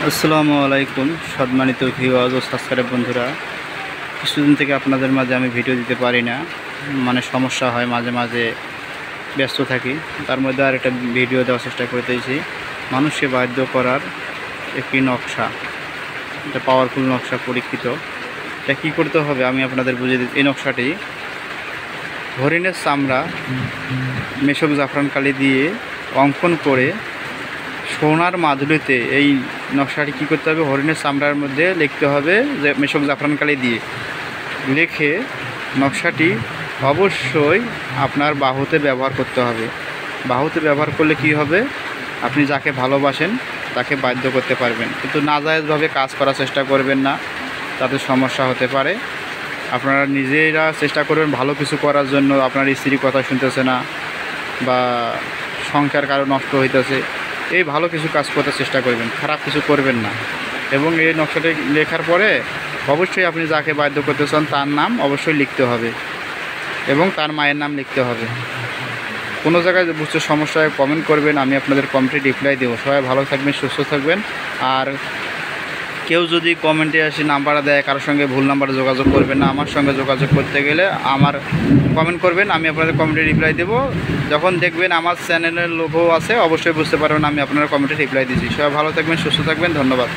আসসালামু আলাইকুম সম্মানিত ভিউয়ার্স ও সাবস্ক্রাইব বন্ধুরা। কিছুদিন থেকে আপনাদের মাঝে আমি ভিডিও দিতে পারি না, সমস্যা হয়, মাঝে মাঝে ব্যস্ত থাকি। তার মধ্যে আর একটা ভিডিও দেওয়ার চেষ্টা করতেছি। মানুষকে বাধ্য করার একটি নকশা, একটা পাওয়ারফুল নকশা পরীক্ষিত। এটা কী করতে হবে আমি আপনাদের বুঝিয়ে দিই। এই নকশাটি হরিণের চামড়া মেশক জাফরান কালি দিয়ে অঙ্কন করে সোনার মাধুরীতে এই নকশাটি কী করতে হবে, হরিণের চামড়ার মধ্যে লিখতে হবে যে মেশক জাফরান কালি দিয়ে লিখে নকশাটি অবশ্যই আপনার বাহুতে ব্যবহার করতে হবে। বাহুতে ব্যবহার করলে কি হবে, আপনি যাকে ভালোবাসেন তাকে বাধ্য করতে পারবেন। কিন্তু নাজায়েজভাবে কাজ করার চেষ্টা করবেন না, তাতে সমস্যা হতে পারে। আপনারা নিজেরা চেষ্টা করবেন ভালো কিছু করার জন্য। আপনার স্ত্রী কথা শুনতেছে না বা সংসার কারো নষ্ট হইতেছে, এই ভালো কিছু কাজ করতে চেষ্টা করবেন, খারাপ কিছু করবেন না। এবং এই নকশাটি লেখার পরে অবশ্যই আপনি যাকে বাধ্য করতে চান তার নাম অবশ্যই লিখতে হবে এবং তার মায়ের নাম লিখতে হবে। কোনো জায়গায় বুঝতে সমস্যা হয় কমেন্ট করবেন, আমি আপনাদের কমেন্টে রিপ্লাই দেবো। সবাই ভালো থাকবেন, সুস্থ থাকবেন। আর কেউ যদি কমেন্টে এসে নাম্বার দেয়, কারোর সঙ্গে ভুল নাম্বারে যোগাযোগ করবেন না। আমার সঙ্গে যোগাযোগ করতে গেলে আমার কমেন্ট করবেন, আমি আপনাদের কমেন্টে রিপ্লাই দেবো। যখন দেখবেন আমার চ্যানেলের লোগো আছে, অবশ্যই বুঝতে পারবেন আমি আপনার কমেন্টে রিপ্লাই দিচ্ছি। সবাই ভালো থাকবেন, সুস্থ থাকবেন, ধন্যবাদ।